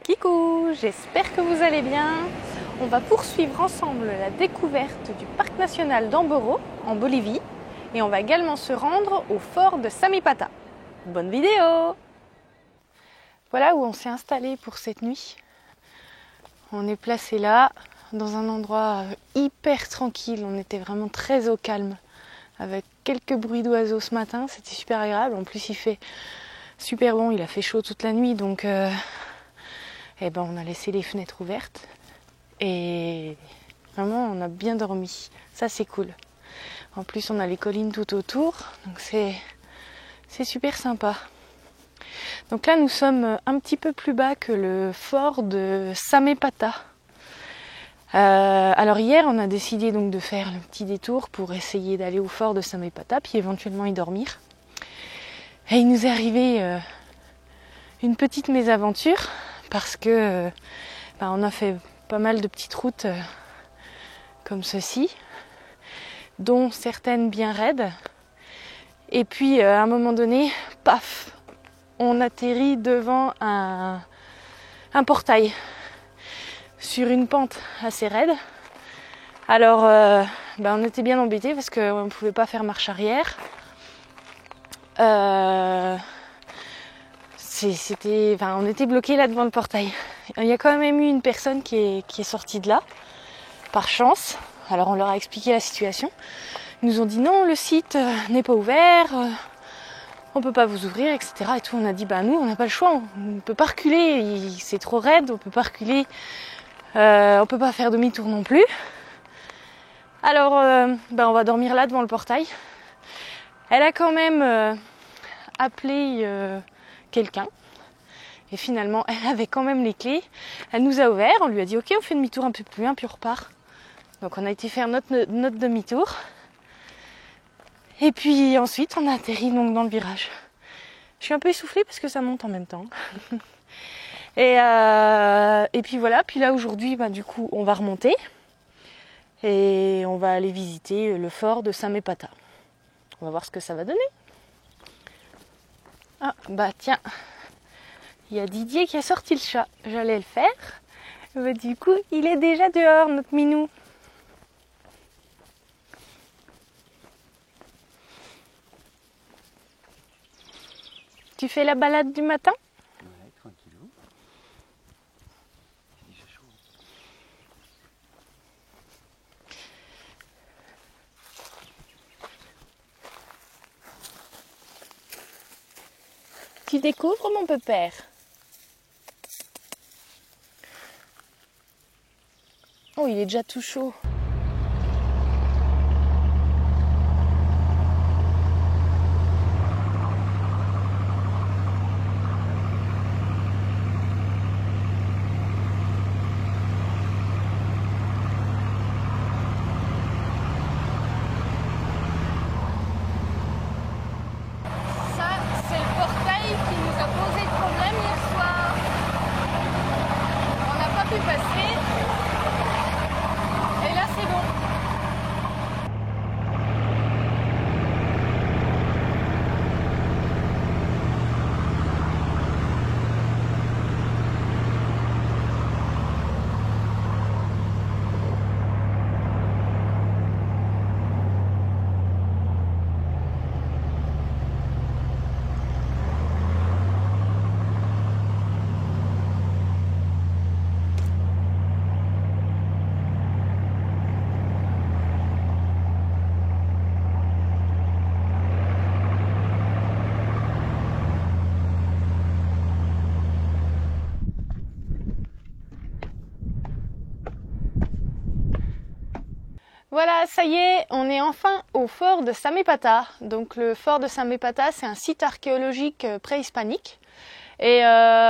Kikou, j'espère que vous allez bien. On va poursuivre ensemble la découverte du parc national d'Amboro en Bolivie et on va également se rendre au fort de Samipata. Bonne vidéo! Voilà où on s'est installé pour cette nuit. On est placé là, dans un endroit hyper tranquille. On était vraiment très au calme, avec quelques bruits d'oiseaux ce matin. C'était super agréable. En plus, il fait super bon. Il a fait chaud toute la nuit, donc on a laissé les fenêtres ouvertes. Et vraiment, on a bien dormi. Ça, c'est cool. En plus, on a les collines tout autour, donc c'est super sympa. Donc là, nous sommes un petit peu plus bas que le fort de Samipata. Alors hier, on a décidé donc de faire le petit détour pour essayer d'aller au fort de Samipata, puis éventuellement y dormir. Et il nous est arrivé une petite mésaventure, parce que on a fait pas mal de petites routes comme ceci, dont certaines bien raides. Et puis à un moment donné, paf, on atterrit devant un portail sur une pente assez raide. Alors on était bien embêtés parce qu'on ne pouvait pas faire marche arrière. On était bloqués là devant le portail. Il y a quand même eu une personne qui est sortie de là, par chance. Alors on leur a expliqué la situation. Ils nous ont dit non, le site n'est pas ouvert, on peut pas vous ouvrir, etc. Et tout. On a dit nous on n'a pas le choix, on ne peut pas reculer, c'est trop raide, on peut pas reculer, on peut pas faire demi-tour non plus. Alors on va dormir là devant le portail. Elle a quand même appelé quelqu'un. Et finalement, elle avait quand même les clés. Elle nous a ouvert, on lui a dit ok, on fait demi-tour un peu plus loin, puis on repart. Donc on a été faire notre demi-tour. Et puis ensuite, on a atterri donc dans le virage. Je suis un peu essoufflée parce que ça monte en même temps. Et puis voilà, puis là aujourd'hui, du coup, on va remonter. Et on va aller visiter le fort de Samipata. On va voir ce que ça va donner. Ah, tiens, il y a Didier qui a sorti le chat. J'allais le faire. Du coup, il est déjà dehors, notre minou. Tu fais la balade du matin ? Ouais, tranquillou. Il fait chaud. Tu découvres, mon pépère ? Oh, il est déjà tout chaud. Voilà, ça y est, on est enfin au fort de Samipata. Donc le fort de Samipata, c'est un site archéologique préhispanique. Et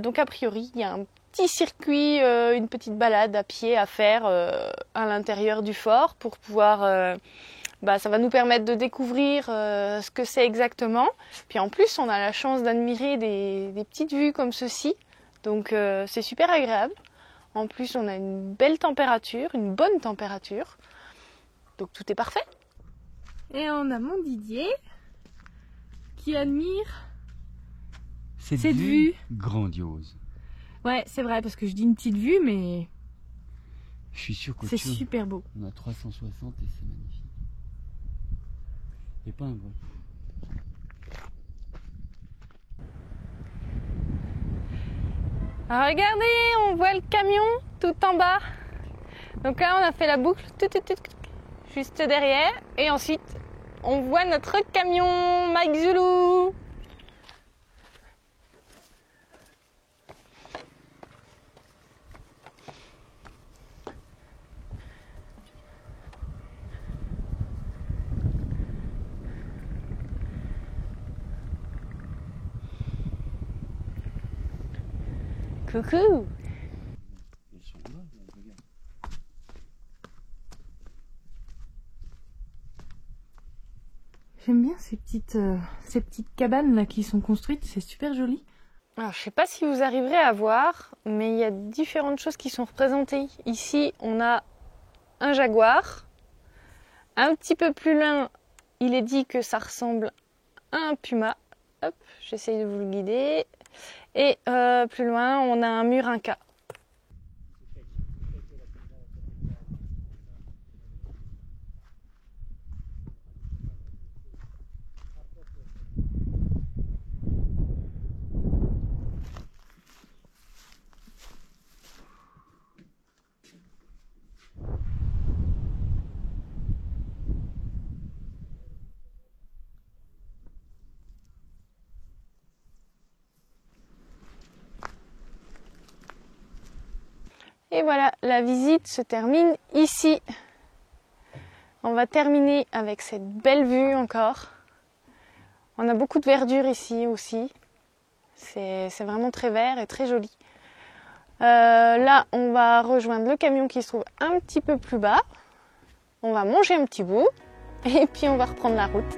donc a priori, il y a un petit circuit, une petite balade à pied à faire à l'intérieur du fort pour pouvoir... ça va nous permettre de découvrir ce que c'est exactement. Puis en plus, on a la chance d'admirer des petites vues comme ceci. Donc c'est super agréable. En plus, on a une belle température, une bonne température. Donc tout est parfait. Et on a mon Didier qui admire cette vue grandiose. Ouais, c'est vrai, parce que je dis une petite vue, mais Je suis sûr qu'autre c'est chose, super beau. on a 360 et c'est magnifique. Et pas un vol. Alors regardez, on voit le camion tout en bas. Donc là, on a fait la boucle juste derrière. Et ensuite, on voit notre camion Mike Zulu. Coucou. Ils sont là, regarde. J'aime bien ces petites cabanes là qui sont construites, c'est super joli. Alors je sais pas si vous arriverez à voir, mais il y a différentes choses qui sont représentées. Ici on a un jaguar. Un petit peu plus loin, il est dit que ça ressemble à un puma. Hop, j'essaye de vous le guider. Et plus loin, on a un murinca. Et voilà, la visite se termine ici. On va terminer avec cette belle vue encore. On a beaucoup de verdure ici aussi. C'est vraiment très vert et très joli. Là, on va rejoindre le camion qui se trouve un petit peu plus bas. On va manger un petit bout et puis on va reprendre la route.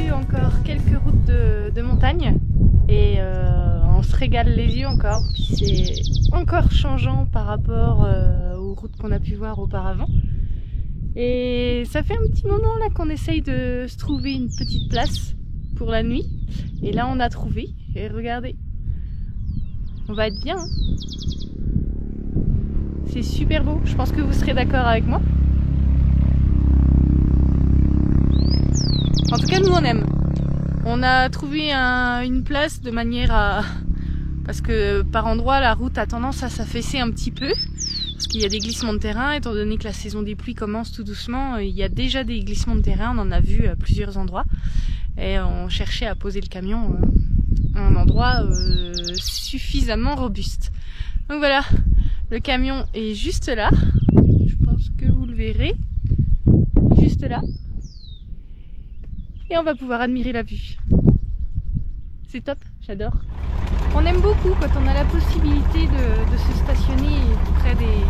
Encore quelques routes de montagne et on se régale les yeux encore. C'est encore changeant par rapport aux routes qu'on a pu voir auparavant. Et ça fait un petit moment là qu'on essaye de se trouver une petite place pour la nuit. Et là on a trouvé. Et regardez, on va être bien. Hein, c'est super beau. Je pense que vous serez d'accord avec moi. En tout cas, nous on aime. On a trouvé une place de manière à... Parce que par endroits, la route a tendance à s'affaisser un petit peu. Parce qu'il y a des glissements de terrain. Étant donné que la saison des pluies commence tout doucement, il y a déjà des glissements de terrain. On en a vu à plusieurs endroits. Et on cherchait à poser le camion à un endroit suffisamment robuste. Donc voilà, le camion est juste là. Je pense que vous le verrez. Juste là. Et on va pouvoir admirer la vue. C'est top, j'adore. On aime beaucoup quand on a la possibilité de se stationner près des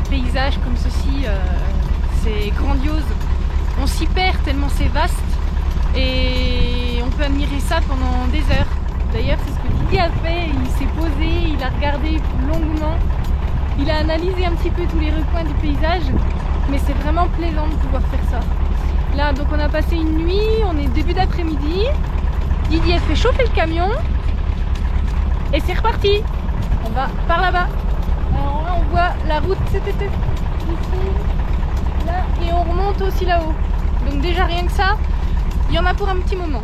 paysages comme ceci. C'est grandiose. On s'y perd tellement c'est vaste et on peut admirer ça pendant des heures. D'ailleurs, c'est ce que Didier a fait. Il s'est posé, il a regardé longuement. Il a analysé un petit peu tous les recoins du paysage. Mais c'est vraiment plaisant de pouvoir faire ça. Là, donc on a passé une nuit, on est début d'après-midi. Didier a fait chauffer le camion. Et c'est reparti. On va par là-bas. Alors là, on voit la route ici, là, et on remonte aussi là-haut. Donc déjà, rien que ça, il y en a pour un petit moment.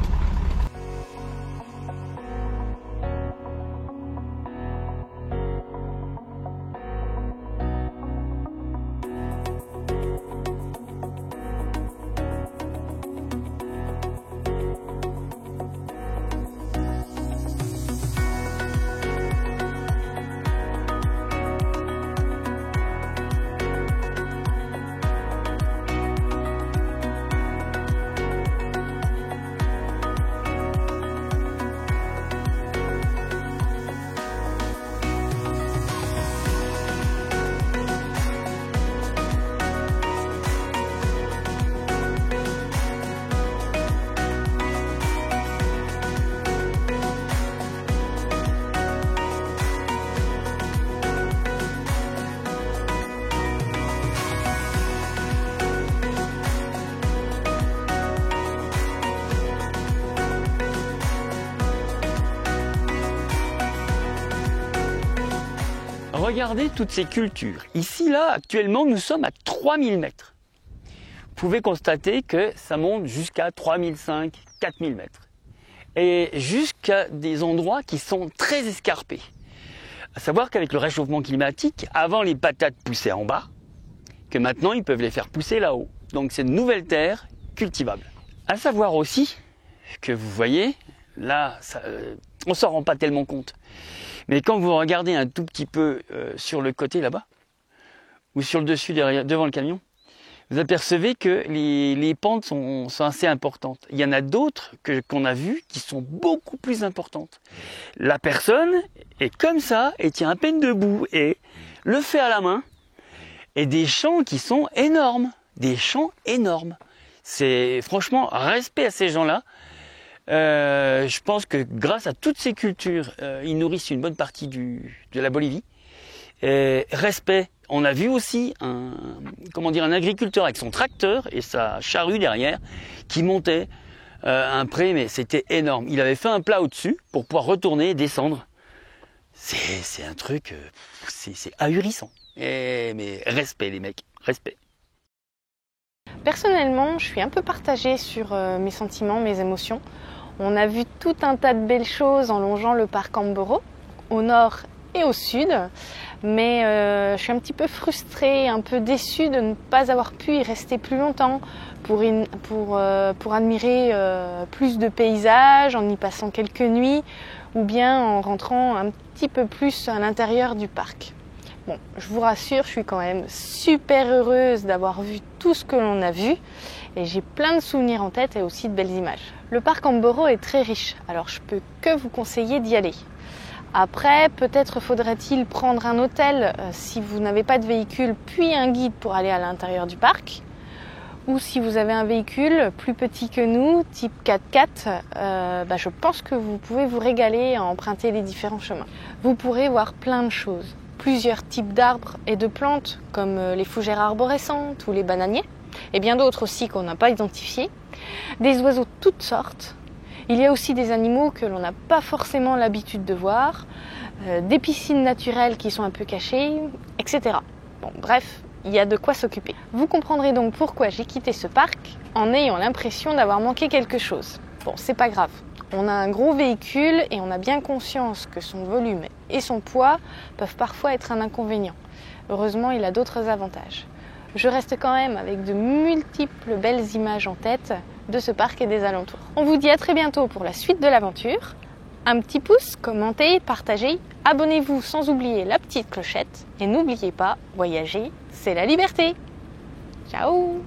regardez toutes ces cultures, ici là actuellement nous sommes à 3000 mètres. Vous pouvez constater que ça monte jusqu'à 3005, 4000 mètres. Et jusqu'à des endroits qui sont très escarpés. À savoir qu'avec le réchauffement climatique, avant les patates poussaient en bas, que maintenant ils peuvent les faire pousser là-haut. Donc c'est une nouvelle terre cultivable. À savoir aussi que vous voyez, là, on ne s'en rend pas tellement compte. Mais quand vous regardez un tout petit peu sur le côté là-bas, ou sur le dessus devant le camion, vous apercevez que les pentes sont assez importantes. Il y en a d'autres qu'on a vues qui sont beaucoup plus importantes. La personne est comme ça et tient à peine debout et le fait à la main. Et des champs qui sont énormes. Des champs énormes. C'est franchement respect à ces gens-là. Je pense que grâce à toutes ces cultures, ils nourrissent une bonne partie de la Bolivie. Et respect. On a vu aussi un agriculteur avec son tracteur et sa charrue derrière qui montait un pré, mais c'était énorme. Il avait fait un plat au-dessus pour pouvoir retourner et descendre. C'est un truc, c'est ahurissant. Mais respect les mecs, respect. Personnellement, je suis un peu partagée sur mes sentiments, mes émotions. On a vu tout un tas de belles choses en longeant le parc Amboro, au nord et au sud. Mais je suis un petit peu frustrée, un peu déçue de ne pas avoir pu y rester plus longtemps pour admirer plus de paysages, en y passant quelques nuits ou bien en rentrant un petit peu plus à l'intérieur du parc. Bon, je vous rassure, je suis quand même super heureuse d'avoir vu tout ce que l'on a vu et j'ai plein de souvenirs en tête et aussi de belles images. Le parc Amboro est très riche, alors je peux que vous conseiller d'y aller. Après, peut-être faudrait-il prendre un hôtel si vous n'avez pas de véhicule, puis un guide pour aller à l'intérieur du parc. Ou si vous avez un véhicule plus petit que nous, type 4x4, je pense que vous pouvez vous régaler à emprunter les différents chemins. Vous pourrez voir plein de choses. Plusieurs types d'arbres et de plantes, comme les fougères arborescentes ou les bananiers, et bien d'autres aussi qu'on n'a pas identifiés. Des oiseaux de toutes sortes. Il y a aussi des animaux que l'on n'a pas forcément l'habitude de voir, des piscines naturelles qui sont un peu cachées, etc. Bon, bref, il y a de quoi s'occuper. Vous comprendrez donc pourquoi j'ai quitté ce parc en ayant l'impression d'avoir manqué quelque chose. Bon, c'est pas grave. On a un gros véhicule et on a bien conscience que son volume et son poids peuvent parfois être un inconvénient. Heureusement, il a d'autres avantages. Je reste quand même avec de multiples belles images en tête de ce parc et des alentours. On vous dit à très bientôt pour la suite de l'aventure. Un petit pouce, commentez, partagez, abonnez-vous sans oublier la petite clochette et n'oubliez pas, voyager, c'est la liberté. Ciao!